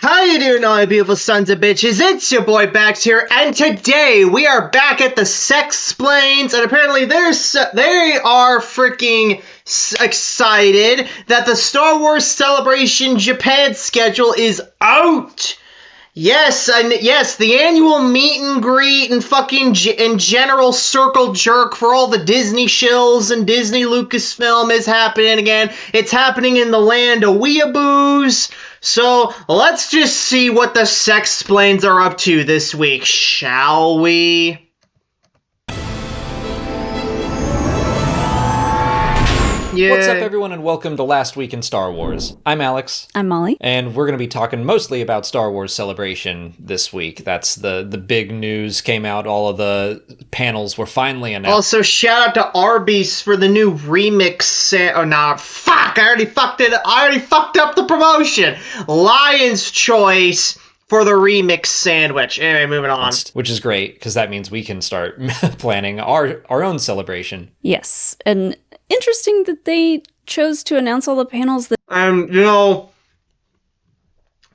How you doing, all you beautiful sons of bitches? It's your boy Bax here, and today we are back at the Sexplains, and apparently they are freaking excited that the Star Wars Celebration Japan schedule is out. Yes, and yes, the annual meet and greet and fucking and general circle jerk for all the Disney shills and Disney Lucasfilm is happening again. It's happening in the land of weeaboos. So let's just see what the Sexplains are up to this week, shall we? Yeah. What's up, everyone, and welcome to Last Week in Star Wars. I'm Alex. I'm Molly. And we're going to be talking mostly about Star Wars Celebration this week. That's the big news came out. All of the panels were finally announced. Also, shout out to Arby's for the new remix. I already fucked it. I already fucked up the promotion. Lion's Choice for the remix sandwich. Anyway, moving on. Which is great, because that means we can start planning our own celebration. Yes, and interesting that they chose to announce all the panels that...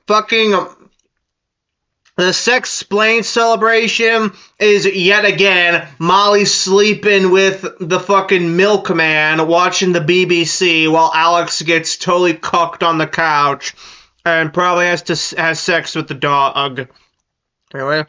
Fucking... the Sexplain celebration is yet again Molly sleeping with the fucking milkman watching the BBC while Alex gets totally cucked on the couch and probably has sex with the dog. Anyway.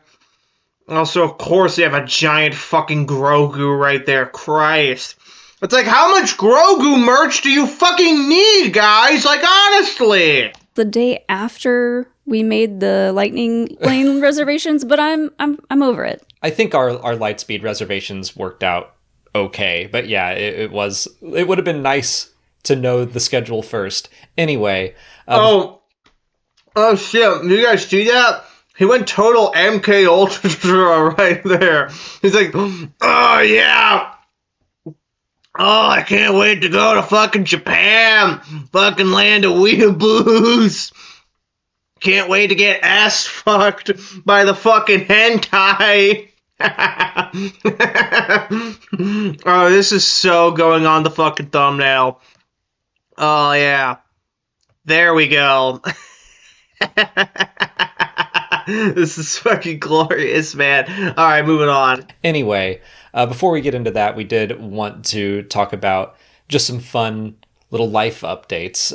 Also, of course, they have a giant fucking Grogu right there. Christ. It's like, how much Grogu merch do you fucking need, guys? Like, honestly. The day after we made the lightning lane reservations, but I'm over it. I think our Lightspeed reservations worked out okay, but yeah, it would have been nice to know the schedule first. Anyway. Oh shit, you guys see that? He went total MK Ultra right there. He's like, oh yeah. Oh, I can't wait to go to fucking Japan. Fucking land of weeaboos. Can't wait to get ass fucked by the fucking hentai. Oh, this is so going on the fucking thumbnail. Oh, yeah. There we go. This is fucking glorious, man. All right, moving on. Anyway, before we get into that, we did want to talk about just some fun little life updates,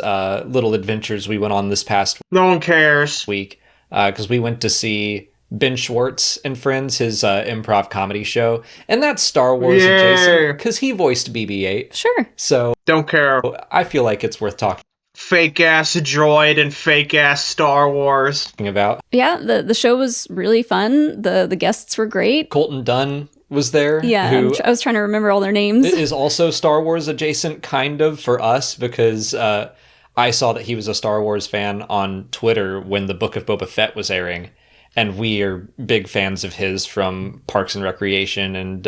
little adventures we went on this past No one cares. week, because we went to see Ben Schwartz and Friends, his improv comedy show, and that's Star Wars adjacent, because he voiced BB-8. Sure. So don't care. I feel like it's worth talking Fake-ass droid and fake-ass Star Wars. about. Yeah, the show was really fun. The guests were great. Colton Dunn was there. Yeah, who I was trying to remember all their names. is also Star Wars adjacent, kind of, for us, because I saw that he was a Star Wars fan on Twitter when the Book of Boba Fett was airing, and we are big fans of his from Parks and Recreation and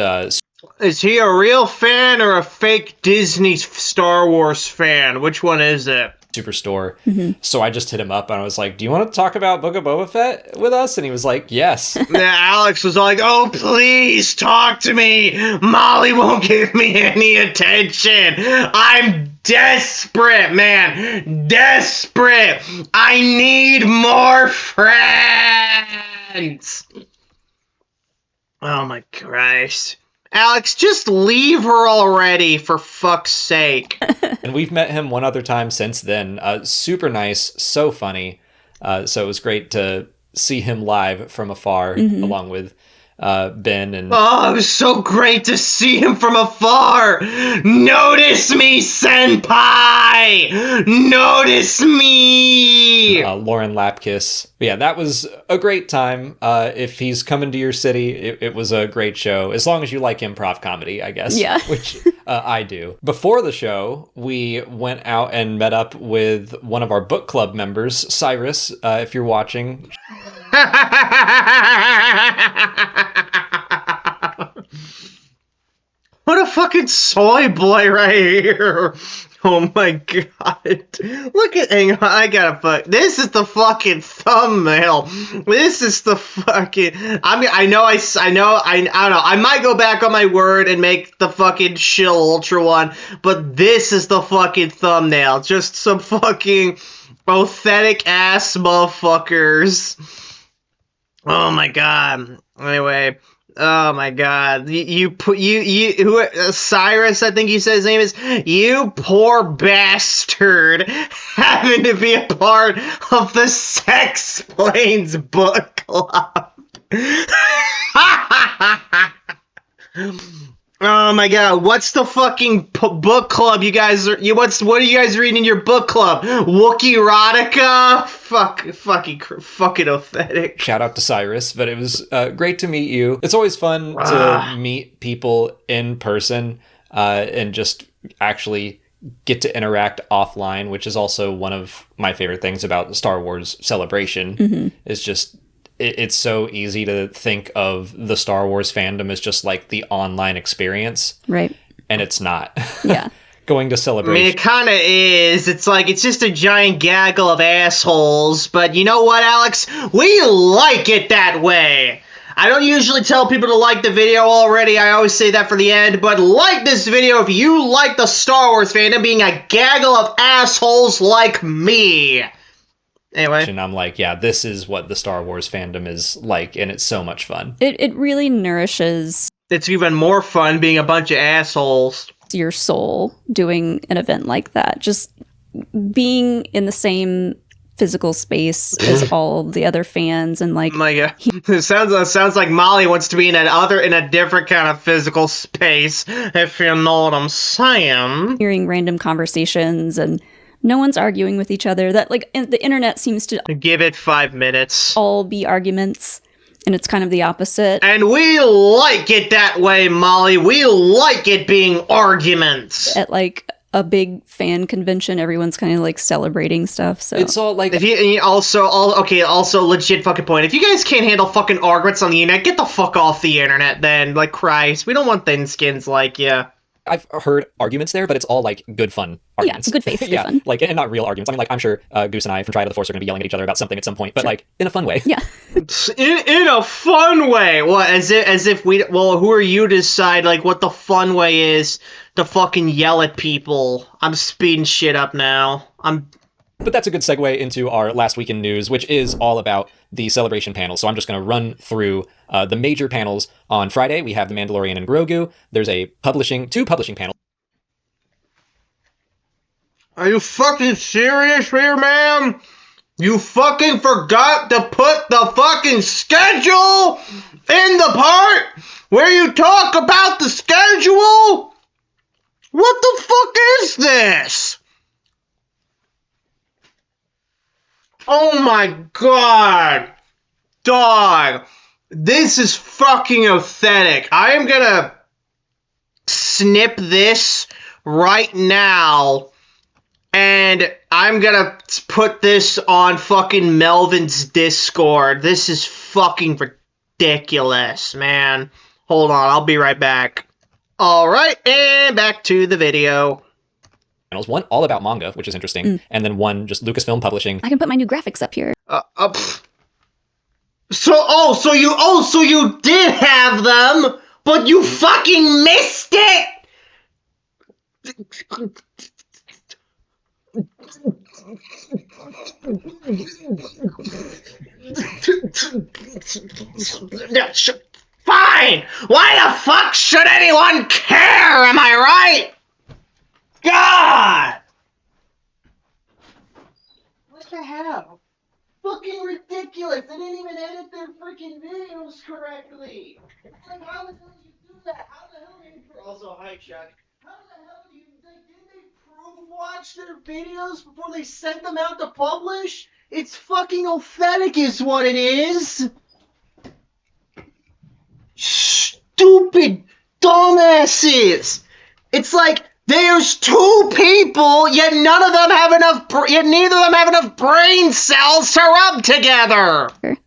Is he a real fan or a fake Disney Star Wars fan? Which one is it? Superstore. Mm-hmm. So I just hit him up and I was like, do you want to talk about Book of Boba Fett with us? And he was like, yes. Alex was like, oh, please talk to me. Molly won't give me any attention. I'm desperate, man. Desperate. I need more friends. Oh, my Christ. Alex, just leave her already, for fuck's sake. And we've met him one other time since then. Super nice, so funny. So it was great to see him live from afar, along with Ben. And oh, it was so great to see him from afar. Notice me, senpai. Notice me. Lauren Lapkus. But yeah, that was a great time. If he's coming to your city, it was a great show. As long as you like improv comedy, I guess. Yeah. Which I do. Before the show, we went out and met up with one of our book club members, Cyrus, if you're watching. What a fucking soy boy right here. Oh my god. Look at, hang on, I gotta fuck. This is the fucking thumbnail. This is the fucking, I don't know, I might go back on my word and make the fucking Shill Ultra one, but this is the fucking thumbnail. Just some fucking Pathetic ass motherfuckers. Oh my god. Anyway. Oh my god. Cyrus, I think you said his name is. You poor bastard having to be a part of the Sex Planes book club. Oh my god, what's the fucking book club you guys are, what are you guys reading in your book club? Wookiee erotica? Fucking pathetic. Shout out to Cyrus, but it was great to meet you. It's always fun to meet people in person and just actually get to interact offline, which is also one of my favorite things about the Star Wars Celebration. Is just it's so easy to think of the Star Wars fandom as just like the online experience. Right. And it's not. Yeah. I Going to mean, Celebration. it kind of is. It's like, it's just a giant gaggle of assholes. But you know what, Alex? We like it that way. I don't usually tell people to like the video already. I always say that for the end. But like this video if you like the Star Wars fandom being a gaggle of assholes like me. Anyway. And I'm like, yeah, this is what the Star Wars fandom is like, and it's so much fun. It really nourishes. It's even more fun being a bunch of assholes. Your soul doing an event like that. Just being in the same physical space as all the other fans and like. Oh my god. It sounds like Molly wants to be in a different kind of physical space, if you know what I'm saying. Hearing random conversations and no one's arguing with each other. That like the internet seems to Give it 5 minutes. all be arguments, and it's kind of the opposite. And we like it that way, Molly. We like it being arguments. At like a big fan convention, everyone's kind of like celebrating stuff. So It's all like... Also legit fucking point. If you guys can't handle fucking arguments on the internet, get the fuck off the internet then. Like, Christ. We don't want thin skins like you. I've heard arguments there, but it's all like good fun arguments. Yeah, it's good faith, good yeah, fun. like, and not real arguments. I mean, like, I'm sure Goose and I from Trial of the Force are going to be yelling at each other about something at some point, but like in a fun way. Yeah. In a fun way. What? As if we? Well, who are you to decide like what the fun way is to fucking yell at people? I'm speeding shit up now. But that's a good segue into our last week in news, which is all about the Celebration panel. So I'm just going to run through the major panels. On Friday, we have The Mandalorian and Grogu. There's two publishing panels. Are you fucking serious here, ma'am? You fucking forgot to put the fucking schedule in the part where you talk about the schedule? What the fuck is this? Oh my god. Dog. This is fucking pathetic. I am gonna snip this right now. And I'm gonna put this on fucking Melvin's Discord. This is fucking ridiculous, man. Hold on, I'll be right back. Alright, and back to the video. One all about manga, which is interesting, and then one just Lucasfilm Publishing. I can put my new graphics up here. So you did have them, but you fucking missed it! Fine! Why the fuck should anyone care, am I right? God! What the hell? Fucking ridiculous! They didn't even edit their freaking videos correctly! It's like, how the hell do you do that? How the hell do you... Also, hi, Chuck. How the hell do you... Did they proof watch their videos before they sent them out to publish? It's fucking pathetic is what it is! Stupid dumbasses! It's like... There's two people, yet none of them have enough. Yet neither of them have enough brain cells to rub together. Sure.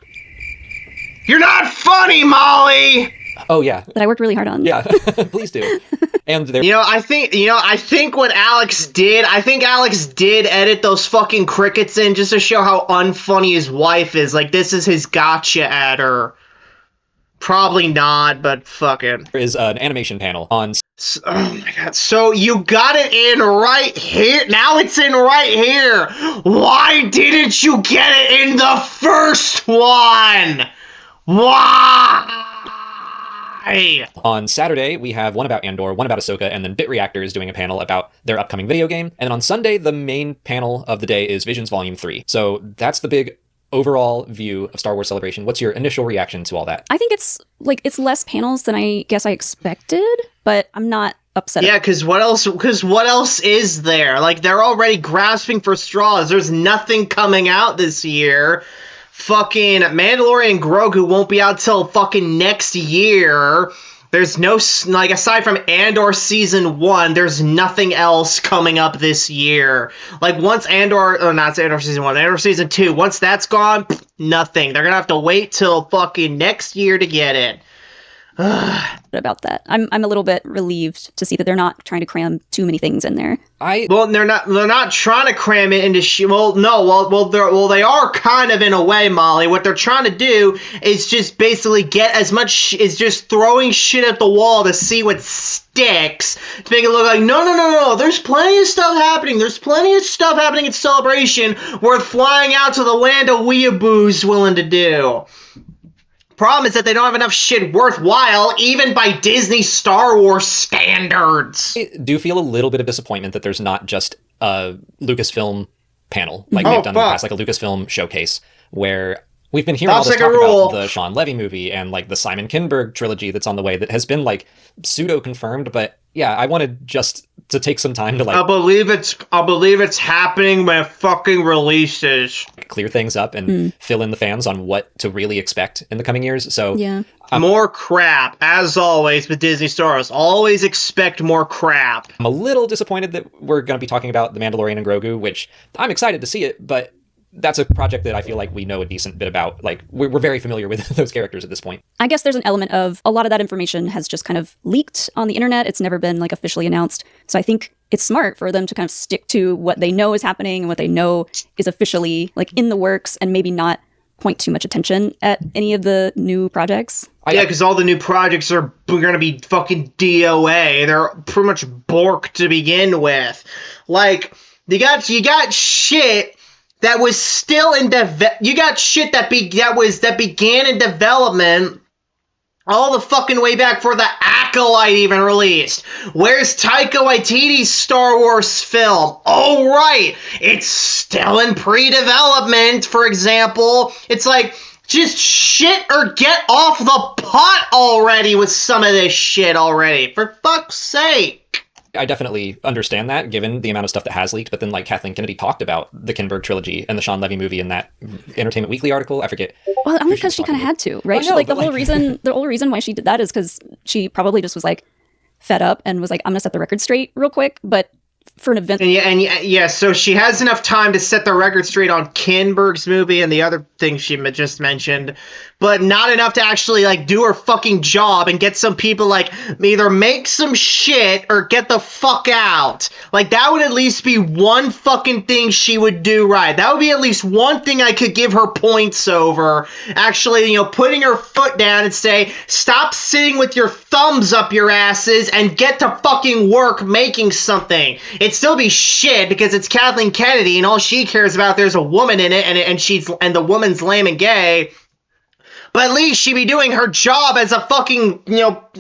You're not funny, Molly. Oh yeah, That I worked really hard on. yeah. Please do. And there. I think what Alex did. I think Alex did edit those fucking crickets in just to show how unfunny his wife is. Like this is his gotcha at her. Probably not, but fuck it. There is an animation panel on. Oh my god. So you got it in right here. Now it's in right here. Why didn't you get it in the first one? Why? On Saturday, we have one about Andor, one about Ahsoka, and then Bit Reactor is doing a panel about their upcoming video game. And then on Sunday, the main panel of the day is Visions Volume 3. So that's the big overall view of Star Wars Celebration. What's your initial reaction to all that? I think it's less panels than I guess I expected, but I'm not upset. Yeah, because what else is there? Like, they're already grasping for straws. There's nothing coming out this year. Fucking Mandalorian Grogu won't be out till fucking next year. There's no, like, aside from Andor Season 1, there's nothing else coming up this year. Like, once not Andor Season 1, Andor Season 2, once that's gone, nothing. They're gonna have to wait till fucking next year to get it. About that. I'm a little bit relieved to see that they're not trying to cram too many things in there. Well, they're not trying to cram it into they are kind of in a way, Molly. What they're trying to do is just basically get as much is just throwing shit at the wall to see what sticks, to make it look like no, there's plenty of stuff happening. There's plenty of stuff happening at Celebration worth flying out to the land of weeaboos willing to do. Problem is that they don't have enough shit worthwhile, even by Disney Star Wars standards. I do feel a little bit of disappointment that there's not just a Lucasfilm panel, like they've done in the past, like a Lucasfilm showcase, where we've been hearing all this talk about the Sean Levy movie and like the Simon Kinberg trilogy that's on the way that has been like pseudo-confirmed, but yeah, I wanted just to take some time to like... I believe it's happening when it fucking releases. Clear things up and fill in the fans on what to really expect in the coming years. So yeah. More crap, as always with Disney Star Wars. Always expect more crap. I'm a little disappointed that we're going to be talking about The Mandalorian and Grogu, which I'm excited to see it, but that's a project that I feel like we know a decent bit about. Like, we're very familiar with those characters at this point. I guess there's an element of a lot of that information has just kind of leaked on the internet. It's never been like officially announced. So I think it's smart for them to kind of stick to what they know is happening and what they know is officially like in the works, and maybe not point too much attention at any of the new projects. Yeah, because all the new projects are going to be fucking DOA. They're pretty much borked to begin with. Like, you got shit that was still in you got shit that began in development all the fucking way back for the Acolyte even released. Where's Taika Waititi's Star Wars film? Oh, right, it's still in pre-development, for example. It's like, just shit or get off the pot already with some of this shit already, for fuck's sake. I definitely understand that, given the amount of stuff that has leaked, but then, like, Kathleen Kennedy talked about the Kinberg trilogy and the Sean Levy movie in that Entertainment Weekly article. I forget. Well, only because she kind of had to, right? Know, the whole reason why she did that is because she probably just was, like, fed up and was like, I'm going to set the record straight real quick, but for an event... Yeah, so she has enough time to set the record straight on Kinberg's movie and the other things she just mentioned, but not enough to actually, like, do her fucking job and get some people, like, either make some shit or get the fuck out. Like, that would at least be one fucking thing she would do right. That would be at least one thing I could give her points over. Actually, putting her foot down and say, stop sitting with your thumbs up your asses and get to fucking work making something. It'd still be shit because it's Kathleen Kennedy and all she cares about, there's a woman in it and the woman's lame and gay. But at least she'd be doing her job as a fucking,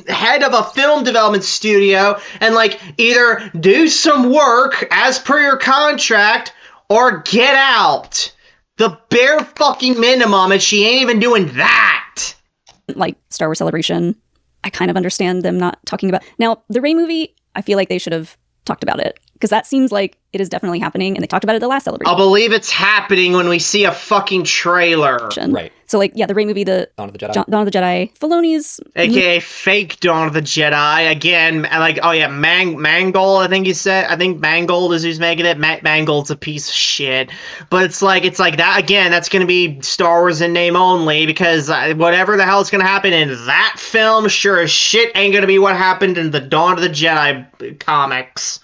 head of a film development studio and, like, either do some work as per your contract or get out. The bare fucking minimum, and she ain't even doing that. Like Star Wars Celebration, I kind of understand them not talking about. Now, the Rey movie, I feel like they should have talked about it, because that seems like it is definitely happening, and they talked about it at the last Celebration. I'll believe it's happening when we see a fucking trailer. Right. So, like, yeah, the Rey movie, the Dawn of the Jedi. Dawn of the Jedi, Filoni's... AKA fake Dawn of the Jedi. Again, like, oh yeah, Mangold, I think you said. I think Mangold is who's making it. Mangold's a piece of shit. But it's like that, again, that's going to be Star Wars in name only, because whatever the hell is going to happen in that film, sure as shit ain't going to be what happened in the Dawn of the Jedi comics.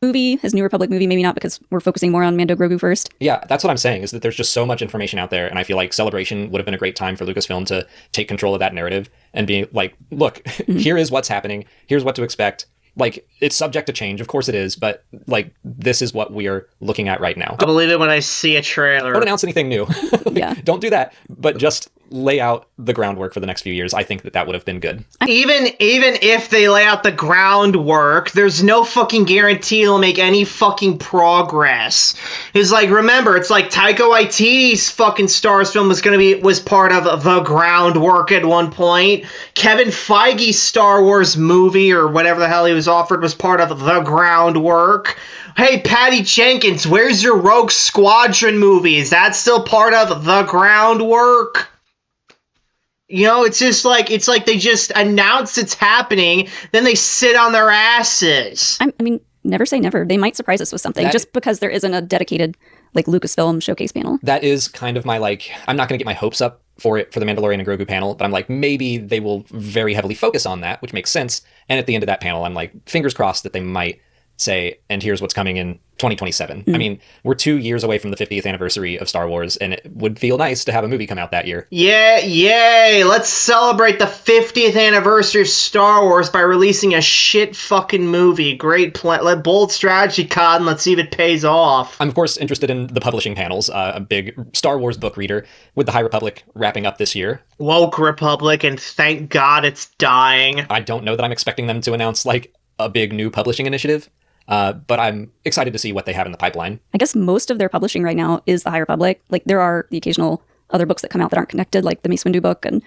movie, his New Republic movie, maybe not because we're focusing more on Mando Grogu first. Yeah, that's what I'm saying, is that there's just so much information out there, and I feel like Celebration would have been a great time for Lucasfilm to take control of that narrative and be like, look, here is what's happening, here's what to expect. Like, it's subject to change, of course it is, but, like, this is what we are looking at right now. I believe it when I see a trailer. Don't announce anything new. Yeah. Don't do that, but just lay out the groundwork for the next few years. I think that would have been good. Even if they lay out the groundwork, there's no fucking guarantee it'll make any fucking progress. It's like, remember, it's like Taika Waititi's fucking Star Wars film was part of the groundwork at one point. Kevin Feige's Star Wars movie, or whatever the hell he was offered, was part of the groundwork. Hey, Patty Jenkins, where's your Rogue Squadron movie? Is that still part of the groundwork? You know, it's like they just announce it's happening, then they sit on their asses. I mean, never say never. They might surprise us with something just because there isn't a dedicated, like, Lucasfilm showcase panel. That is kind of my, like, I'm not going to get my hopes up for The Mandalorian and Grogu panel, but I'm like, maybe they will very heavily focus on that, which makes sense. And at the end of that panel, I'm like, fingers crossed that they might say, and here's what's coming in 2027. I mean, we're 2 years away from the 50th anniversary of Star Wars, and it would feel nice to have a movie come out that year. Yeah, yay! Let's celebrate the 50th anniversary of Star Wars by releasing a shit fucking movie. Great plan. Bold strategy, Cotton. Let's see if it pays off. I'm, of course, interested in the publishing panels. A big Star Wars book reader with the High Republic wrapping up this year. Woke Republic, and thank God it's dying. I don't know that I'm expecting them to announce, like, a big new publishing initiative. But I'm excited to see what they have in the pipeline. I guess most of their publishing right now is the High Republic. Like, there are the occasional other books that come out that aren't connected, like the Mace Windu book and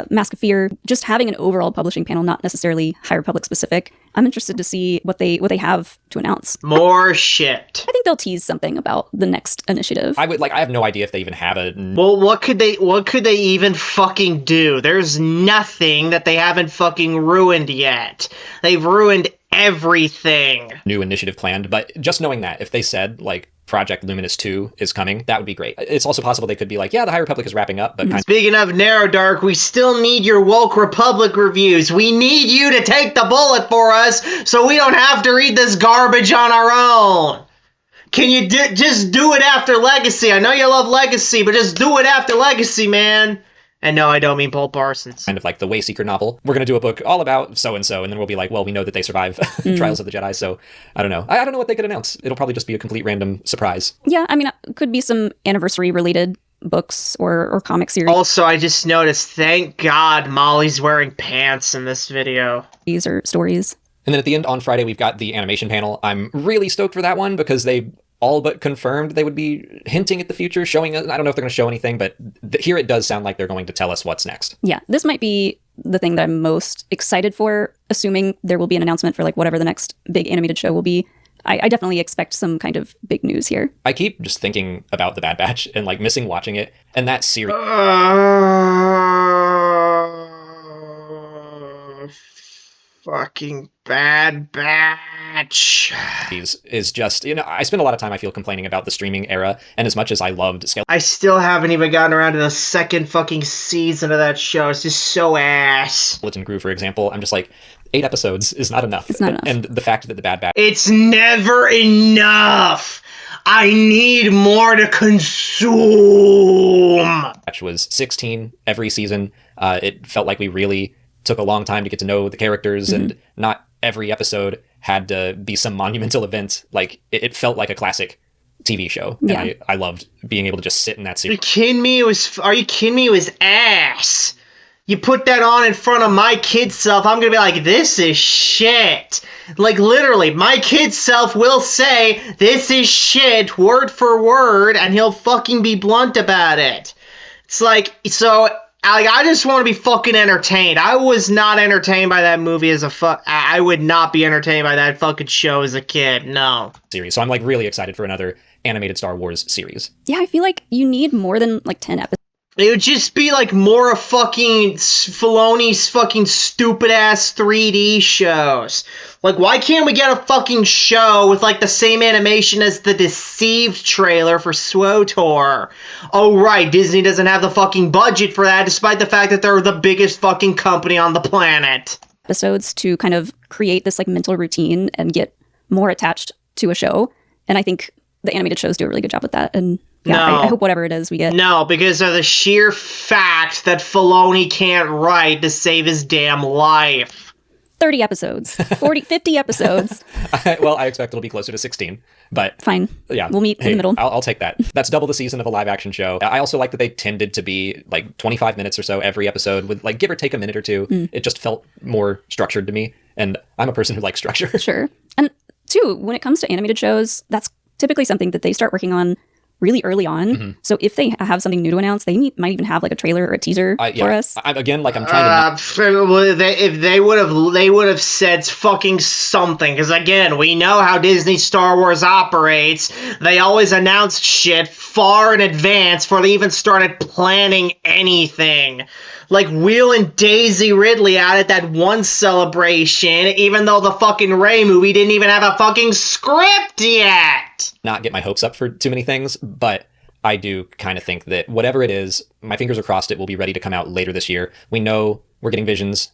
Mask of Fear. Just having an overall publishing panel, not necessarily High Republic specific. I'm interested to see what they have to announce. More shit. I think they'll tease something about the next initiative. I have no idea if they even have a... Well, what could they even fucking do? There's nothing that they haven't fucking ruined yet. They've ruined everything. New initiative planned, but just knowing that, if they said, like, Project Luminous 2 is coming, that would be great. It's also possible they could be like, yeah, the High Republic is wrapping up, but... Speaking of Narrow Dark, we still need your Woke Republic reviews. We need you to take the bullet for us so we don't have to read this garbage on our own. Can you just do it after Legacy? I know you love Legacy, but just do it after Legacy, man. And no, I don't mean Paul Parsons. Kind of like the Wayseeker novel. We're going to do a book all about so-and-so, and then we'll be like, well, we know that they survive Trials of the Jedi, so I don't know. I don't know what they could announce. It'll probably just be a complete random surprise. Yeah, I mean, it could be some anniversary-related books or comic series. Also, I just noticed, thank God Molly's wearing pants in this video. These are stories. And then at the end on Friday, we've got the animation panel. I'm really stoked for that one because they all but confirmed they would be hinting at the future, showing us. I don't know if they're going to show anything, but here it does sound like they're going to tell us what's next. Yeah, this might be the thing that I'm most excited for, assuming there will be an announcement for, like, whatever the next big animated show will be. I definitely expect some kind of big news here. I keep just thinking about The Bad Batch and, like, missing watching it, and that series... Fucking Bad Batch is just, I spend a lot of time, I feel, complaining about the streaming era, and as much as I loved I still haven't even gotten around to the second fucking season of that show. It's just so ass. Skeleton Crew, for example, I'm just like, 8 episodes is not enough. It's not enough. And the fact that The Bad Batch... It's never enough! I need more to consume! Batch was 16 every season. It felt like we really took a long time to get to know the characters, and not every episode had to be some monumental event. Like, it felt like a classic TV show. Yeah. And I loved being able to just sit in that Are series. you kidding me? Are you kidding me? It was ass. You put that on in front of my kid self, I'm gonna be like, this is shit. Like, literally, my kid self will say, this is shit, word for word, and he'll fucking be blunt about it. It's like, so... I just want to be fucking entertained. I was not entertained by that movie as I would not be entertained by that fucking show as a kid. No. Series. So I'm, like, really excited for another animated Star Wars series. Yeah, I feel like you need more than, like, 10 episodes. It would just be like more of fucking Filoni's fucking stupid ass 3D shows. Like, why can't we get a fucking show with, like, the same animation as the Deceived trailer for SWTOR? Oh, right, Disney doesn't have the fucking budget for that, despite the fact that they're the biggest fucking company on the planet. Episodes to kind of create this, like, mental routine and get more attached to a show. And I think the animated shows do a really good job with that. And yeah, No. I hope whatever it is we get. No, because of the sheer fact that Filoni can't write to save his damn life. 30 episodes, 40, 50 episodes. Well, I expect it'll be closer to 16, but Fine. yeah, We'll meet in the middle. I'll take that. That's double the season of a live action show. I also like that they tended to be like 25 minutes or so every episode with like give or take a minute or two. It just felt more structured to me. And I'm a person who likes structure. Sure. And two, when it comes to animated shows, that's typically something that they start working on really early on. So if they have something new to announce, they might even have like a trailer or a teaser for us. I'm trying If they would have said fucking something, because again, we know how Disney Star Wars operates. They always announce shit far in advance before they even started planning anything. Like wheeling Daisy Ridley out at that one celebration, even though the fucking Rey movie didn't even have a fucking script yet. not get my hopes up for too many things, but I do kind of think that whatever it is, my fingers are crossed it will be ready to come out later this year. We know we're getting Visions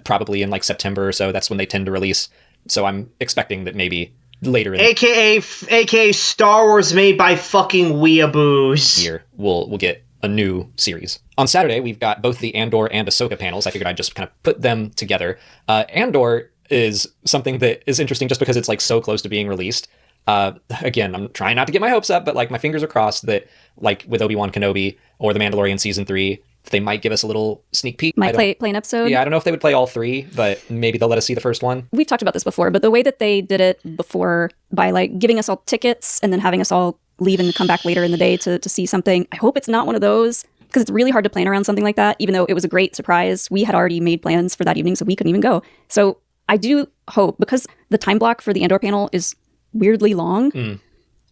probably in like September or so. That's when they tend to release. So I'm expecting that maybe later in AKA Star Wars made by fucking weeaboos. the year, we'll get a new series. On Saturday, we've got both the Andor and Ahsoka panels. I figured I'd just kind of put them together. Andor is something that is interesting just because it's like so close to being released. Again, I'm trying not to get my hopes up, but like my fingers are crossed that like with Obi-Wan Kenobi or The Mandalorian season 3, they might give us a little sneak peek. Might play an episode. Yeah, I don't know if they would play all 3, but maybe they'll let us see the first one. We've talked about this before, but the way that they did it before by like giving us all tickets and then having us all leave and come back later in the day to see something, I hope it's not one of those, because it's really hard to plan around something like that, even though it was a great surprise. We had already made plans for that evening, so we couldn't even go. So I do hope, because the time block for the Andor panel is weirdly long,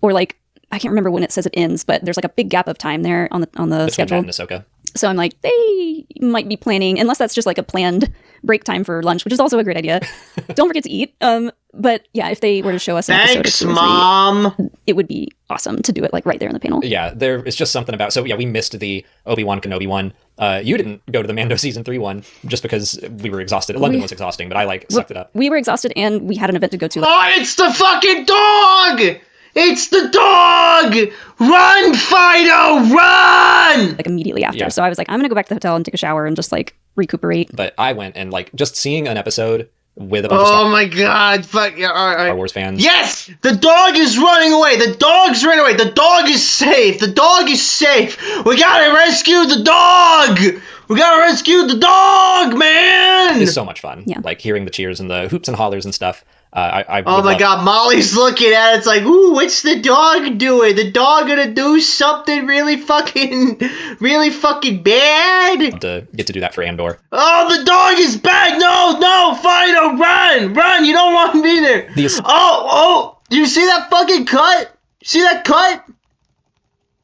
or like, I can't remember when it says it ends, but there's like a big gap of time there on the Between schedule. that and Ahsoka. So I'm like, they might be planning, unless that's just like a planned break time for lunch, which is also a great idea. Don't forget to eat. But yeah, if they were to show us an episode or 2 or 3, Mom. it would be awesome to do it like right there in the panel. Yeah, there is just something about. So yeah, we missed the Obi-Wan Kenobi one. You didn't go to the Mando season 3 one just because we were exhausted. London was exhausting, but I like sucked it up. We were exhausted, and we had an event to go to. Oh, it's the fucking dog! It's the dog! Run, Fido, run! Like immediately after. Yeah. So I was like, I'm gonna go back to the hotel and take a shower and just like recuperate. But I went and like just seeing an episode with a bunch of Oh my god, fuck yeah, all Star right. Wars fans. Yes! The dog is running away! The dog's running away! The dog is safe! The dog is safe! We gotta rescue the dog! We gotta rescue the dog, man! It's so much fun. Yeah. Like hearing the cheers and the hoops and hollers and stuff. I Oh would my love god, Molly's looking at it. It's like, ooh, what's the dog doing? The dog gonna do something really fucking bad? to get to do that for Andor. Oh, the dog is back! No, Fido, run! You don't want me there. Oh, you see that fucking cut? See that cut?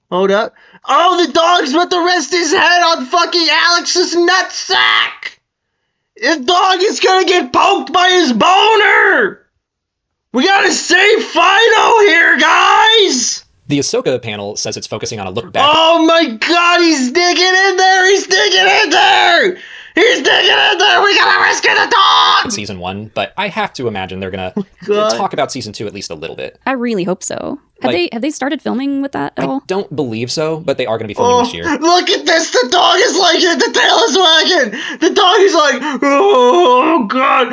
Hold up. Oh, the dog's about to rest his head on fucking Alex's nutsack! The dog is gonna get poked by his boner! We gotta save Fido here, guys! The Ahsoka panel says it's focusing on a look back Oh my god, he's digging in there! We gotta rescue the dog! at season 1, but I have to imagine they're gonna God. talk about season 2 at least a little bit. I really hope so. Have they started filming with that at I all? don't believe so, but they are going to be filming this year. Look at this! The dog is like it! The tail is wagging! The dog is like, oh god!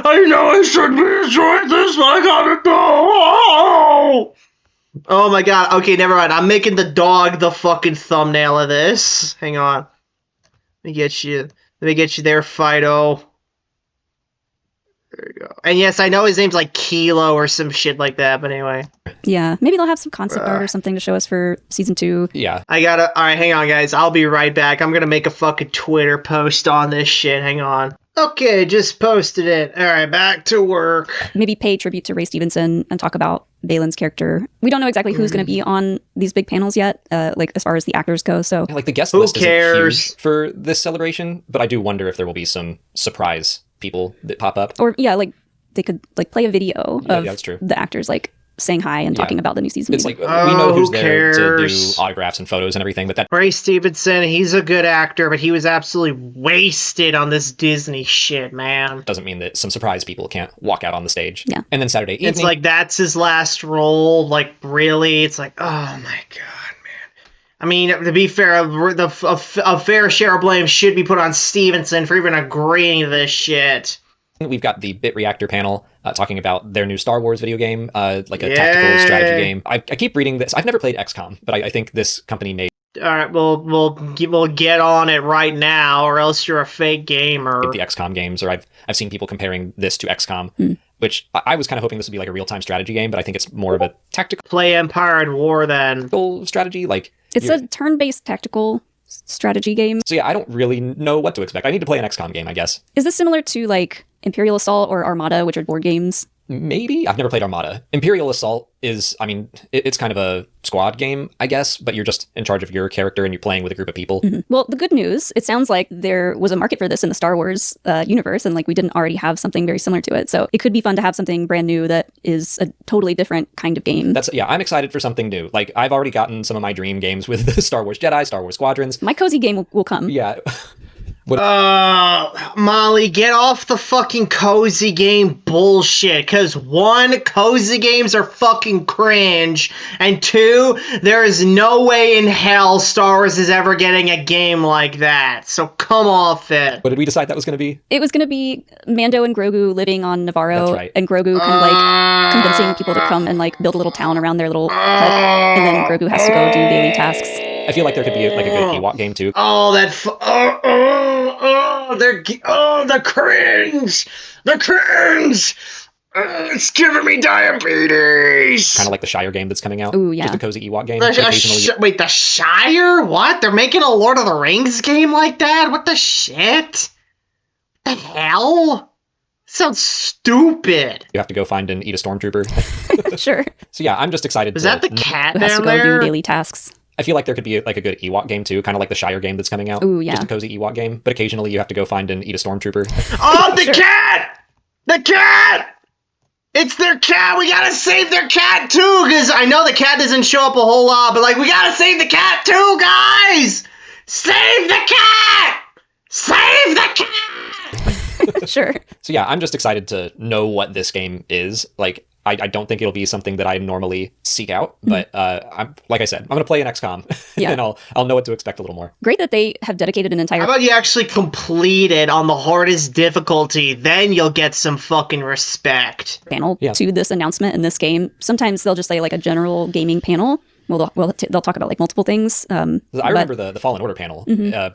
I know I shouldn't be enjoying this, but I gotta go! Oh my god, okay, never mind. I'm making the dog the fucking thumbnail of this. Hang on. Let me get you there, Fido. There you go. And yes, I know his name's like Kilo or some shit like that, but anyway. Yeah, maybe they'll have some concept art or something to show us for season 2. Yeah. Alright, hang on guys, I'll be right back. I'm gonna make a fucking Twitter post on this shit, hang on. Okay, just posted it. Alright, back to work. Maybe pay tribute to Ray Stevenson and talk about Balin's character. We don't know exactly who's going to be on these big panels yet, like as far as the actors go, so... Like the guest Who list cares? isn't huge for this celebration, but I do wonder if there will be some surprise people that pop up. Or, yeah, like, they could, like, play a video Yeah, of that's true. the actors, like, saying hi and talking about the new season. It's maybe. like, we know who's who there to do cares? autographs and photos and everything, but that Ray Stevenson, he's a good actor, but he was absolutely wasted on this Disney shit, man. doesn't mean that some surprise people can't walk out on the stage. Yeah. And then Saturday evening, It's like, that's his last role. Like, really? It's like, oh my god, man. I mean, to be fair, a fair share of blame should be put on Stevenson for even agreeing to this shit. we've got the Bit Reactor panel talking about their new Star Wars video game, like a tactical strategy game. I keep reading this. I've never played XCOM, but I think this company made All right, we'll get on it right now, or else you're a fake gamer. the XCOM games, or I've seen people comparing this to XCOM, which I was kind of hoping this would be like a real-time strategy game, but I think it's more of a tactical Play Empire at War, then. strategy. Like It's a turn-based tactical strategy game. So yeah, I don't really know what to expect. I need to play an XCOM game, I guess. Is this similar to like Imperial Assault or Armada, which are board games? Maybe. I've never played Armada. Imperial Assault is, I mean, it's kind of a squad game, I guess, but you're just in charge of your character and you're playing with a group of people. Well, the good news, it sounds like there was a market for this in the Star Wars universe, and like we didn't already have something very similar to it. So it could be fun to have something brand new that is a totally different kind of game. I'm excited for something new. Like, I've already gotten some of my dream games with the Star Wars Jedi, Star Wars Squadrons. My cozy game will come. Yeah. Molly, get off the fucking cozy game bullshit. Because one, cozy games are fucking cringe. And two, there is no way in hell Star Wars is ever getting a game like that. So come off it. What did we decide that was going to be? It was going to be Mando and Grogu living on Navarro, That's right. and Grogu kind of like convincing people to come and like build a little town around their little hut, and then Grogu has to go do daily tasks. I feel like there could be like a good Ewok game too. Oh, the cringe! The cringe! It's giving me diabetes! Kind of like the Shire game that's coming out. Ooh, yeah. Just a cozy Ewok game. Wait, the Shire? What? They're making a Lord of the Rings game like that? What the shit? The hell? Sounds stupid. You have to go find and eat a stormtrooper. Sure. So yeah, I'm just excited. Is that the cat Who has to down go do there? daily tasks. I feel like there could be like a good Ewok game too, kind of like the Shire game that's coming out. Ooh, yeah. Just a cozy Ewok game, but occasionally you have to go find and eat a stormtrooper. Oh, the Sure. cat! The cat! It's their cat! We gotta save their cat too! Because I know the cat doesn't show up a whole lot, but like, we gotta save the cat too, guys! Save the cat! Save the cat! Sure. So yeah, I'm just excited to know what this game is. Like, I don't think it'll be something that I normally seek out, but I'm like I said, I'm gonna play an XCOM, Yeah. and I'll know what to expect a little more. Great that they have dedicated an entire How about you actually complete it on the hardest difficulty? Then you'll get some fucking respect. panel Yeah. to this announcement in this game. Sometimes they'll just say like a general gaming panel. Well, they'll talk about like multiple things. I but- remember the Fallen Order panel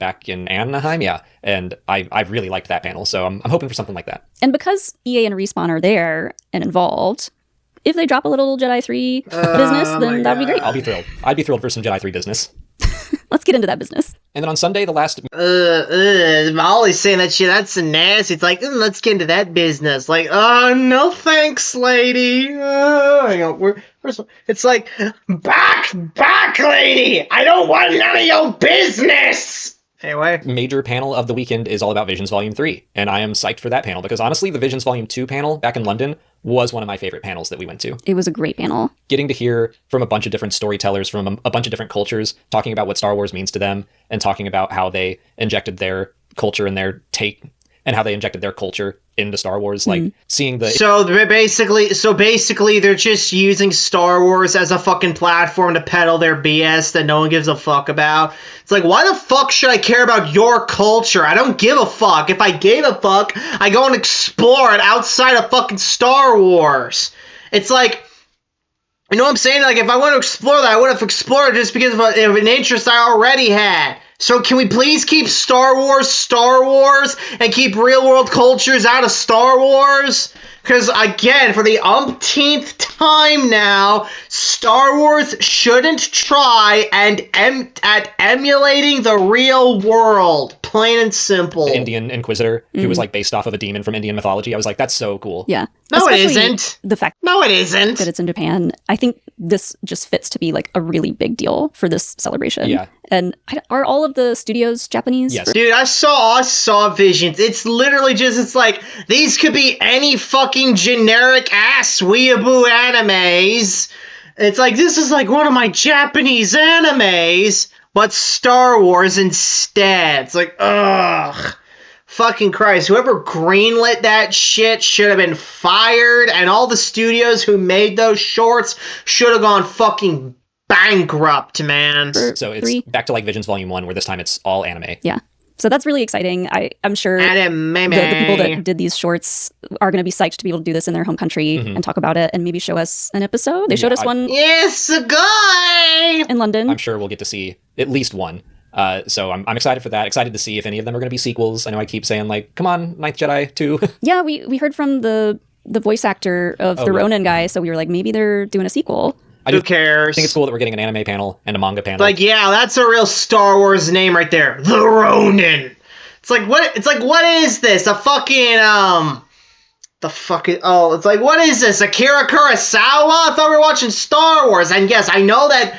back in Anaheim, yeah, and I really liked that panel, so I'm hoping for something like that. And because EA and Respawn are there and involved, if they drop a little Jedi 3 business, then that'd be great. I'll be thrilled. I'd be thrilled for some Jedi 3 business. Let's get into that business. And then on Sunday, the last Molly's saying that shit, that's so nasty. It's like, let's get into that business. Like, oh, no thanks, lady. It's like, back, lady. I don't want none of your business. Anyway. major panel of the weekend is all about Visions Volume 3, and I am psyched for that panel, because honestly, the Visions Volume 2 panel back in London was one of my favorite panels that we went to. It was a great panel. Getting to hear from a bunch of different storytellers from a bunch of different cultures, talking about what Star Wars means to them, and talking about how they injected their culture and their take, and how they injected their culture into Star Wars, like seeing the... So basically, they're just using Star Wars as a fucking platform to peddle their BS that no one gives a fuck about. It's like, why the fuck should I care about your culture? I don't give a fuck. If I gave a fuck, I go and explore it outside of fucking Star Wars. It's like, you know what I'm saying? Like, if I want to explore that, I would have explored it just because of an interest I already had. So can we please keep Star Wars, and keep real-world cultures out of Star Wars? Because, again, for the umpteenth time now, Star Wars shouldn't try at emulating the real world. plain and simple. The Indian Inquisitor, who was like based off of a demon from Indian mythology. I was like, that's so cool. Yeah. No, it Especially isn't. The fact No, it isn't. that it's in Japan, I think this just fits to be like a really big deal for this celebration. Yeah. And are all of the studios Japanese? Yes. Dude, I saw visions. It's literally just, it's like, these could be any fucking generic ass weeaboo animes. It's like, this is like one of my Japanese animes, but Star Wars instead. It's like, ugh. Fucking Christ. Whoever greenlit that shit should have been fired, and all the studios who made those shorts should have gone fucking bankrupt, man. So it's back to like Visions Volume 1, where this time it's all anime. Yeah. So that's really exciting. I'm sure Anime. the people that did these shorts are going to be psyched to be able to do this in their home country and talk about it and maybe show us an episode. They showed us one Yes, a guy! in London. I'm sure we'll get to see at least one. So I'm excited for that. Excited to see if any of them are going to be sequels. I know I keep saying like, come on, Ninth Jedi 2. Yeah, we heard from the voice actor of the Ronin guy, so we were like, maybe they're doing a sequel. Who cares? I think it's cool that we're getting an anime panel and a manga panel. Like, yeah, that's a real Star Wars name right there. The Ronin. It's like, what is this? A fucking, it's like, what is this? Akira Kurosawa? I thought we were watching Star Wars. And yes, I know that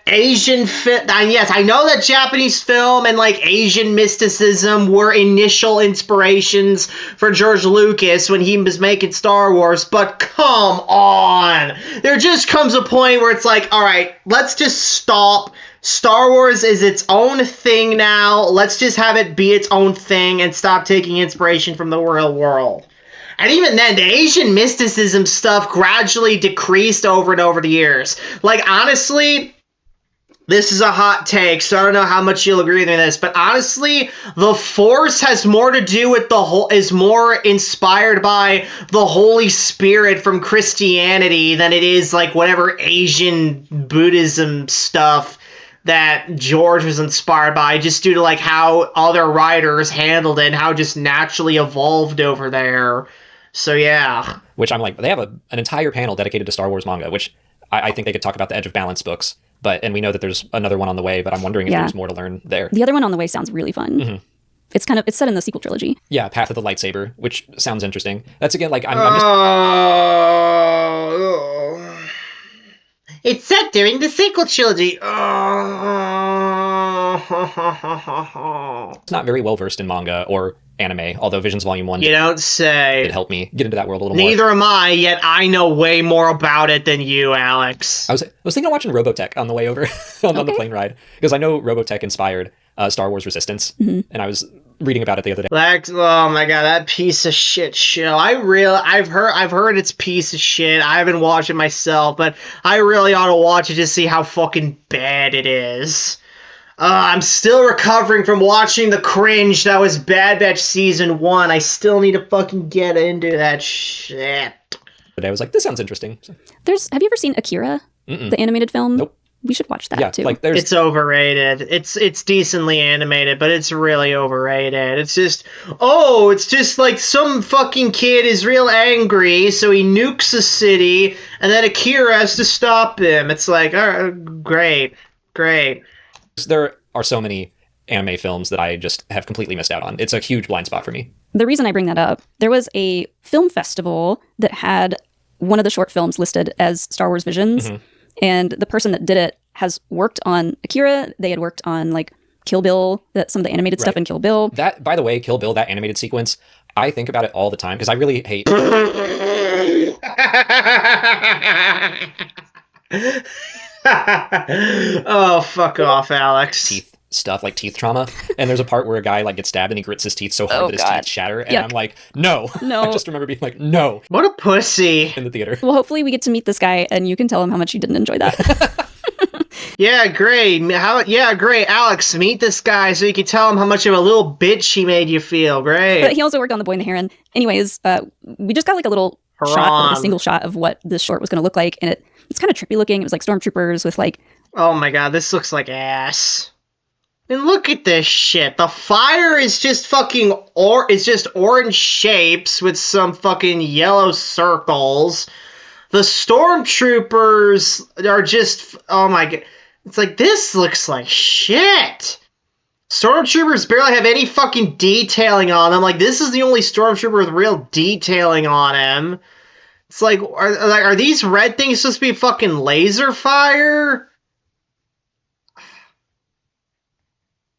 Asian I know that Japanese film and like Asian mysticism were initial inspirations for George Lucas when he was making Star Wars, but come on. There just comes a point where it's like, all right, let's just stop. Star Wars is its own thing now. Let's just have it be its own thing and stop taking inspiration from the real world. And even then, the Asian mysticism stuff gradually decreased over and over the years. Like, honestly, this is a hot take, so I don't know how much you'll agree with me on this, but honestly, the Force has more to do with is more inspired by the Holy Spirit from Christianity than it is like whatever Asian Buddhism stuff that George was inspired by, just due to like how other writers handled it and how it just naturally evolved over there. So yeah. Which I'm like, they have an entire panel dedicated to Star Wars manga, which I think they could talk about the Edge of Balance books. And we know that there's another one on the way, but I'm wondering if there's more to learn there. The other one on the way sounds really fun. Mm-hmm. It's set in the sequel trilogy. Yeah, Path of the Lightsaber, which sounds interesting. That's again like I'm just. It's set during the sequel trilogy. It's not very well versed in manga or anime, although Visions Volume 1 You don't say. did help me get into that world a little more. Neither am I, yet I know way more about it than you, Alex. I was thinking of watching Robotech on the way over on the plane ride, because I know Robotech inspired Star Wars Resistance, and I was reading about it the other day. Oh my god, that piece of shit show. I've heard it's piece of shit. I haven't watched it myself, but I really ought to watch it to see how fucking bad it is. I'm still recovering from watching the cringe that was Bad Batch Season 1. I still need to fucking get into that shit. But I was like, this sounds interesting. So, Have you ever seen Akira, the animated film? Nope. We should watch that too. Like It's overrated. It's decently animated, but it's really overrated. It's just like some fucking kid is real angry, so he nukes a city, and then Akira has to stop him. It's like, all right, great. there are so many anime films that I just have completely missed out on. It's a huge blind spot for me. The reason I bring that up, there was a film festival that had one of the short films listed as Star Wars Visions, and the person that did it has worked on Akira. They had worked on like Kill Bill, some of the animated stuff in Kill Bill. That, by the way, Kill Bill, that animated sequence, I think about it all the time because I really hate. Oh, fuck off, Alex. Teeth stuff, like teeth trauma. And there's a part where a guy like gets stabbed and he grits his teeth so hard that his teeth shatter. And I'm like, no. I just remember being like, no. What a pussy. In the theater. Well, hopefully we get to meet this guy and you can tell him how much you didn't enjoy that. Yeah, great. Great. Alex, meet this guy so you can tell him how much of a little bitch he made you feel. Great. But he also worked on The Boy and the Heron. Anyways, we just got like a little shot, like a single shot of what this short was going to look like. And it's kind of trippy looking. It was like stormtroopers with like... Oh my god, this looks like ass. And look at this shit. The fire is just fucking... it's just orange shapes with some fucking yellow circles. The stormtroopers are just... Oh my god. It's like, this looks like shit. Stormtroopers barely have any fucking detailing on them. Like, this is the only Stormtrooper with real detailing on him. It's like, are these red things supposed to be fucking laser fire?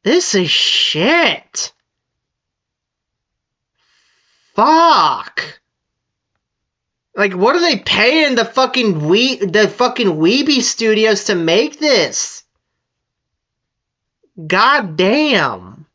This is shit. Fuck. Like, what are they paying the fucking Weeby Studios to make this? God damn.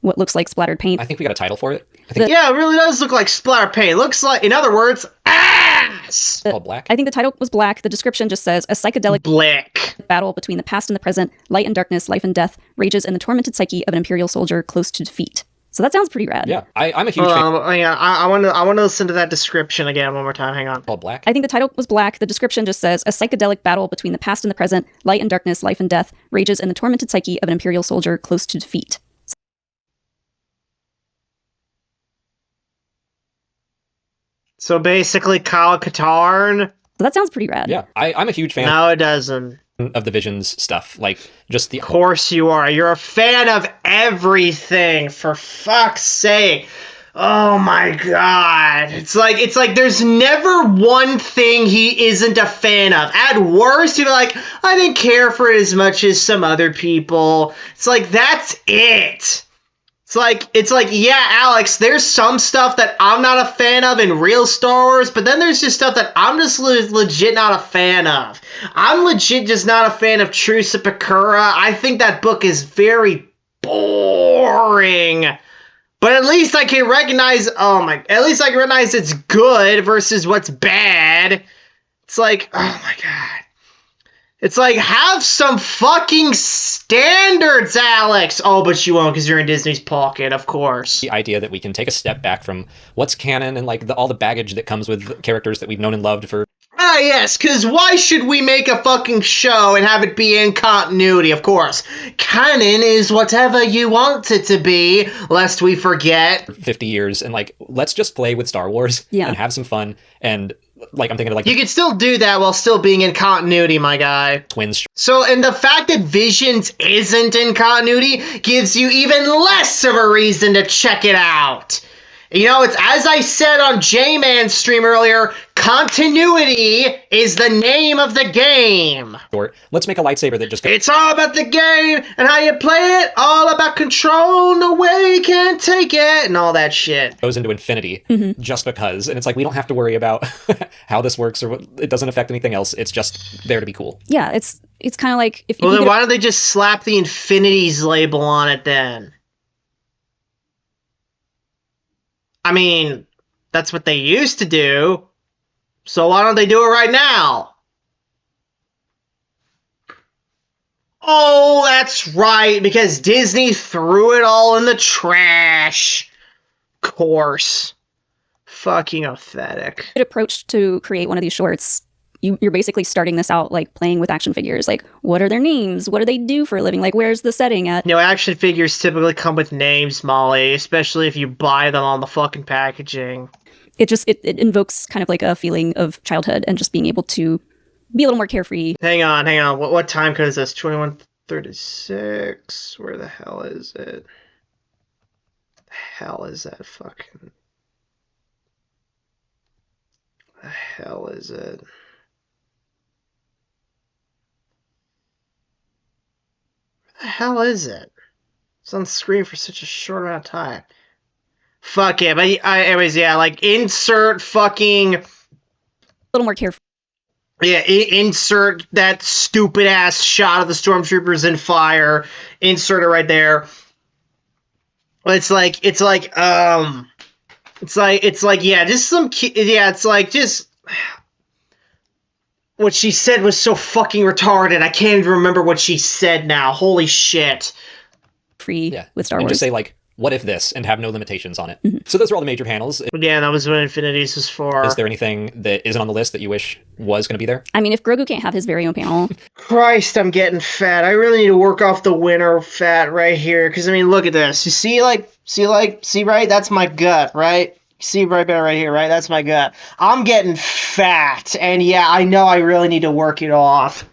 What looks like splattered paint. I think we got a title for it. I think Yeah, it really does look like splatter paint. It looks like, in other words, ass. it's called Black. I think the title was Black. The description just says, a psychedelic Blick. battle between the past and the present, light and darkness, life and death, rages in the tormented psyche of an Imperial soldier close to defeat. So that sounds pretty rad. Yeah, I'm a huge fan. Yeah, I want to listen to that description again one more time. Hang on. Called Black. I think the title was Black. The description just says, a psychedelic battle between the past and the present, light and darkness, life and death, rages in the tormented psyche of an Imperial soldier close to defeat. So basically, Kyle Katarn. So that sounds pretty rad. Yeah, I'm a huge fan No, it doesn't. of the Visions stuff. Like, just the Of course you are. You're a fan of everything, for fuck's sake. Oh my god. It's like there's never one thing he isn't a fan of. At worst, he'd be like, I didn't care for it as much as some other people. It's like, that's it. It's like, yeah, Alex, there's some stuff that I'm not a fan of in real Star Wars, but then there's just stuff that I'm just legit not a fan of. I'm legit just not a fan of Truce at Bakura. I think that book is very boring. But at least I can recognize, it's good versus what's bad. It's like, oh my god. It's like, have some fucking standards, Alex! Oh, but you won't because you're in Disney's pocket, of course. the idea that we can take a step back from what's canon and like all the baggage that comes with characters that we've known and loved for. Ah, yes, because why should we make a fucking show and have it be in continuity, of course? Canon is whatever you want it to be, lest we forget. 50 years, and like, let's just play with Star Wars and have some fun. And like, I'm thinking of like You can still do that while still being in continuity, my guy. twins. So, and the fact that Visions isn't in continuity gives you even less of a reason to check it out. You know, it's as I said on J-Man's stream earlier, continuity is the name of the game. Short. Let's make a lightsaber that just It's all about the game and how you play it, all about control, no way you can't take it, and all that shit. goes into infinity just because. And it's like, we don't have to worry about how this works or what, it doesn't affect anything else. It's just there to be cool. Yeah, it's kind of like if Well, you then get why don't they just slap the Infinities label on it then? I mean, that's what they used to do. So why don't they do it right now? Oh, that's right, because Disney threw it all in the trash. Of course. Fucking pathetic. a approach to create one of these shorts, you're basically starting this out like playing with action figures. Like, what are their names? What do they do for a living? Like, where's the setting at? You know, action figures typically come with names, Molly, especially if you buy them on the fucking packaging. It invokes kind of like a feeling of childhood and just being able to be a little more carefree. Hang on. What time code is this? 2136? Where the hell is it? The hell is that fucking... The hell is it? Where the hell is it? It's on the screen for such a short amount of time. Fuck it. But anyways, yeah, like insert fucking... A little more carefree. Yeah, insert that stupid ass shot of the stormtroopers in fire. Insert it right there. It's like, yeah, just some, yeah, it's like, just, what she said was so fucking retarded, I can't even remember what she said now, holy shit. With Star and Wars. just say like, what if this, and have no limitations on it. So those are all the major panels. Yeah, that was what Infinities was for. Is there anything that isn't on the list that you wish was going to be there? I mean, if Grogu can't have his very own panel. Christ, I'm getting fat. I really need to work off the winter fat right here, because, I mean, look at this. You see right? That's my gut, right? See right there, right here, right? That's my gut. I'm getting fat, and yeah, I know I really need to work it off.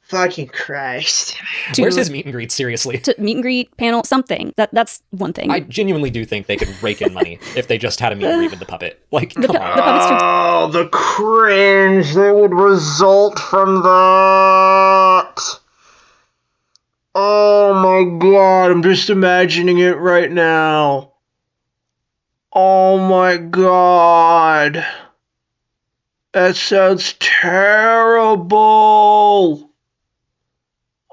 Fucking Christ. Where's his meet and greet, seriously? To meet and greet panel, something. That's one thing. I genuinely do think they could rake in money if they just had a meet and greet with the puppet. Like, come on. The puppet's too Oh, the cringe that would result from that. Oh my god, I'm just imagining it right now. Oh my god. That sounds terrible.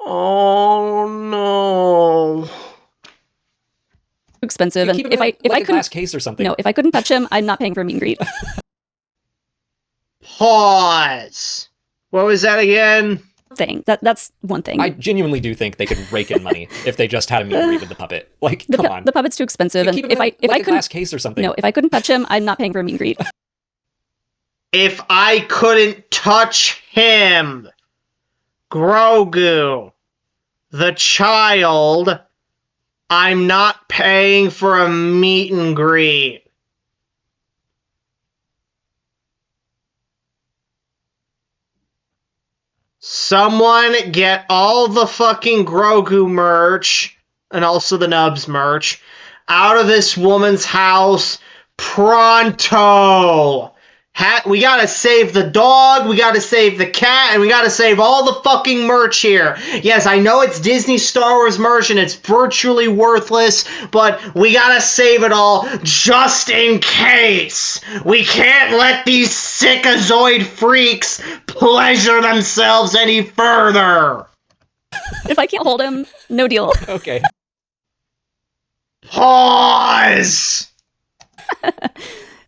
Oh no. expensive. And Keep it if I like a couldn't glass case or something. no, if I couldn't touch him, I'm not paying for a meet and greet. Pause. What was that again? Thing. That's one thing. I genuinely do think they could rake in money if they just had a meet and greet with the puppet. Like, come on. The puppet's too expensive. And Keep it if I like a couldn't glass case or something. no, if I couldn't touch him, I'm not paying for a meet and greet. If I couldn't touch him, Grogu, the child, I'm not paying for a meet and greet. Someone get all the fucking Grogu merch, and also the Nubs merch, out of this woman's house pronto. We gotta save the dog, we gotta save the cat, and we gotta save all the fucking merch here. Yes, I know it's Disney Star Wars merch and it's virtually worthless, but we gotta save it all just in case. We can't let these sickazoid freaks pleasure themselves any further. If I can't hold him, no deal. Okay. Pause!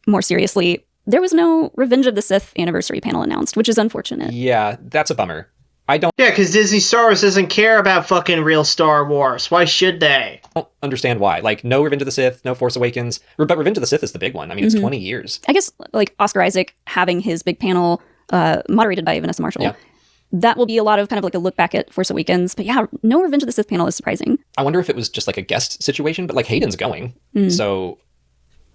More seriously, there was no Revenge of the Sith anniversary panel announced, which is unfortunate. Yeah, that's a bummer. I don't Yeah, because Disney Star Wars doesn't care about fucking real Star Wars. Why should they? understand why. Like, no Revenge of the Sith, no Force Awakens. But Revenge of the Sith is the big one. I mean, it's 20 years. I guess, like, Oscar Isaac having his big panel moderated by Vanessa Marshall. Yeah. That will be a lot of kind of like a look back at Force Awakens. But yeah, no Revenge of the Sith panel is surprising. I wonder if it was just like a guest situation, but like Hayden's going. So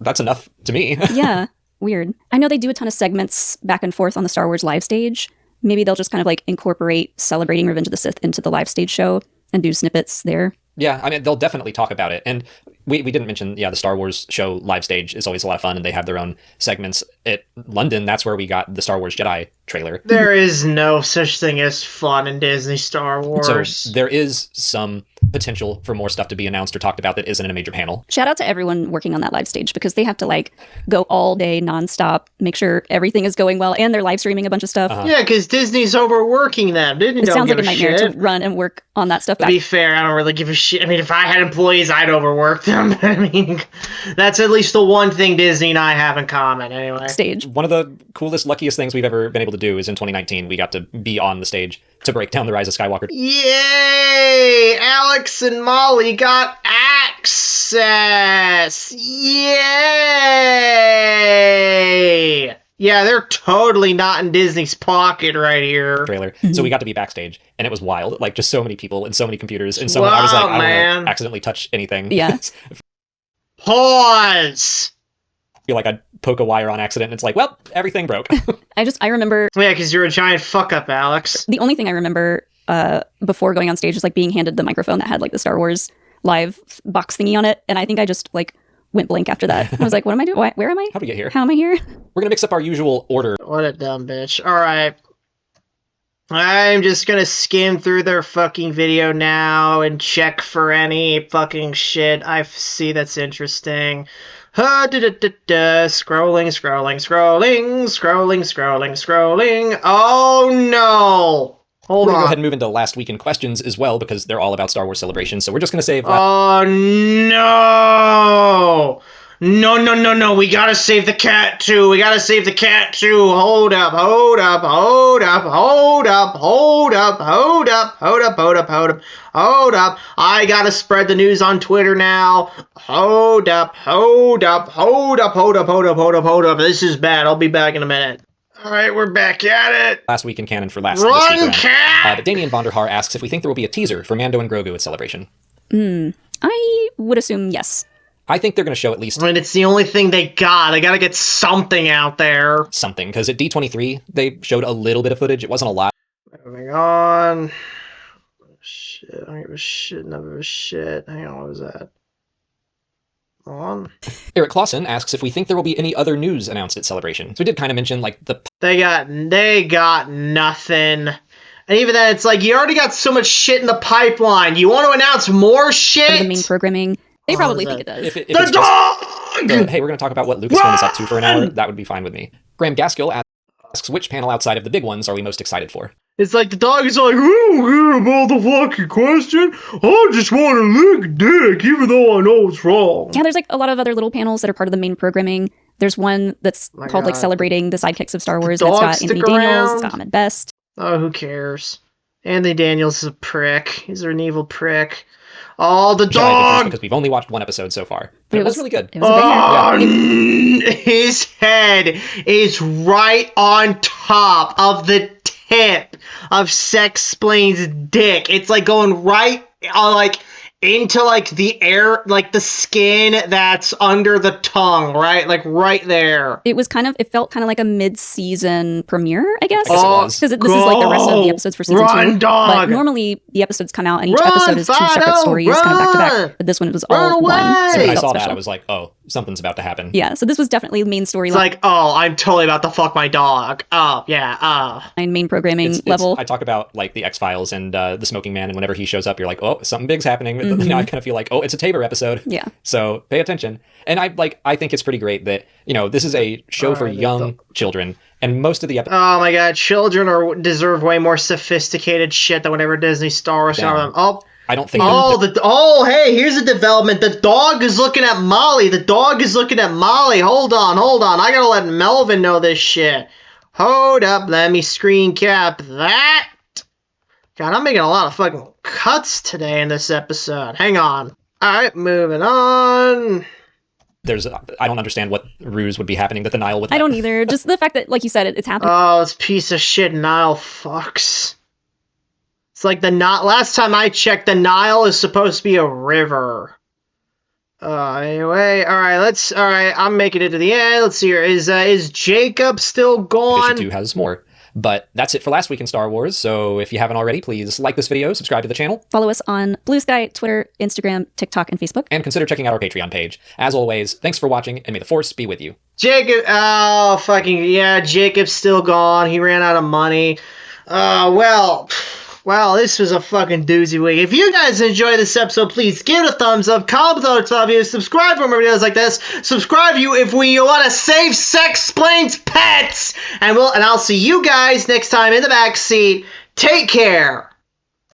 that's enough to me. Yeah, weird. I know they do a ton of segments back and forth on the Star Wars live stage. Maybe they'll just kind of like incorporate celebrating Revenge of the Sith into the live stage show and do snippets there. Yeah, I mean, they'll definitely talk about it. And we didn't mention, the Star Wars show live stage is always a lot of fun, and they have their own segments. At London, that's where we got the Star Wars Jedi trailer. There is no such thing as fun in Disney Star Wars. So there is some potential for more stuff to be announced or talked about that isn't in a major panel. Shout out to everyone working on that live stage because they have to like go all day nonstop, make sure everything is going well, and they're live streaming a bunch of stuff. Yeah, because Disney's overworking them. Disney It don't sounds give like a nightmare shit. to run and work on that stuff To back be fair, I don't really give a shit. I mean, if I had employees, I'd overwork them. I mean, that's at least the one thing Disney and I have in common, anyway. stage. One of the coolest, luckiest things we've ever been able to do is in 2019, we got to be on the stage to break down the Rise of Skywalker. Yay! Alex and Molly got access! Yay! Yeah, they're totally not in Disney's pocket right here. Trailer. So we got to be backstage, and it was wild. Like, just so many people and so many computers, and so I was like, Wow, I don't man. want to accidentally touch anything. Yeah. Pause! Feel like I'd poke a wire on accident, and it's like, well, everything broke. I remember Yeah, because you're a giant fuck-up, Alex. the only thing I remember before going on stage is like being handed the microphone that had like the Star Wars live box thingy on it, and I think I just like went blank after that. I was like, what am I doing? Where am I? How'd we get here? How am I here? We're gonna mix up our usual order. What a dumb bitch. Alright. I'm just gonna skim through their fucking video now and check for any fucking shit I see that's interesting. Scrolling. Oh no! Hold We're gonna go on. ahead and move into last week in questions as well, because they're all about Star Wars Celebration. So we're just gonna save. Oh no! No. We gotta save the cat too. Hold up. I gotta spread the news on Twitter now. Hold up. This is bad. I'll be back in a minute. Alright, we're back at it. Last week in canon for last. Run, this week around. cat! But Damien Vonderhaar asks if we think there will be a teaser for Mando and Grogu at Celebration. I would assume yes. I think they're going to show at least I mean, it's the only thing they got. They gotta get something out there. something, because at D23 they showed a little bit of footage. It wasn't a lot. Moving on. Shit, I don't give a shit, never a shit. Hang on, what was that? On. Eric Clausen asks if we think there will be any other news announced at Celebration. So we did kind of mention like the They got nothing. And even then, it's like, you already got so much shit in the pipeline. You want to announce more shit? The main programming. They probably think it does. if The it's dog! just, hey, we're going to talk about what Lucasfilm is up to for an hour. That would be fine with me. Graham Gaskill asks which panel outside of the big ones are we most excited for? It's like the dog is like, I don't care about the fucking question. I just want to lick dick, even though I know it's wrong. Yeah, there's like a lot of other little panels that are part of the main programming. There's one that's called like Celebrating the Sidekicks of Star Wars. And it's got Anthony Daniels, it's got Ahmed Best. Oh, who cares? Anthony Daniels is a prick. He's an evil prick. Oh, the Which I think is dog! because we've only watched one episode so far. But it was really good. It was a banger. His head is right on top of the tip of Sexplain's dick. It's like going right like into like the air, like the skin that's under the tongue, right? Like right there. It felt kind of like a mid-season premiere, I guess. I guess it was. Because this is like the rest of the episodes for season 2. Dog. But normally the episodes come out and each Run, episode is 2 separate Fido, stories, kind of back to back. But this one was all one. So When it I felt saw that, special. I was like, oh, something's about to happen. Yeah, so this was definitely the main storyline. It's like, oh, I'm totally about to fuck my dog. Oh, yeah, Main programming level. I talk about like the X-Files and the Smoking Man, and whenever he shows up, you're like, oh, something big's happening. Now I kind of feel like, oh, it's a Tabor episode. Yeah. So pay attention. And I think it's pretty great that, this is a show for young children, and most of the episodes. Oh my god, children deserve way more sophisticated shit than whatever Disney Star Wars. Damn. Oh, I don't think. hey, here's a development. The dog is looking at Molly. Hold on. I gotta let Melvin know this shit. Hold up, let me screen cap that. God, I'm making a lot of fucking cuts today in this episode. Hang on. Alright, moving on. I don't understand what ruse would be happening that the Nile would. I don't either. Just the fact that, like you said, it's happening. Oh, this piece of shit Nile fucks. It's like last time I checked, the Nile is supposed to be a river. Anyway, alright, I'm making it to the end. Let's see here. Is Jacob still gone? Edition 2 has more. But that's it for last week in Star Wars. So if you haven't already, please like this video, subscribe to the channel. Follow us on Blue Sky, Twitter, Instagram, TikTok, and Facebook. And consider checking out our Patreon page. As always, thanks for watching, and may the Force be with you. Jacob, Jacob's still gone. He ran out of money. Well, this was a fucking doozy week. If you guys enjoyed this episode, please give it a thumbs up, comment with other videos, subscribe for more videos like this, subscribe if we want to save Sexplain's pets, and I'll see you guys next time in the backseat. Take care.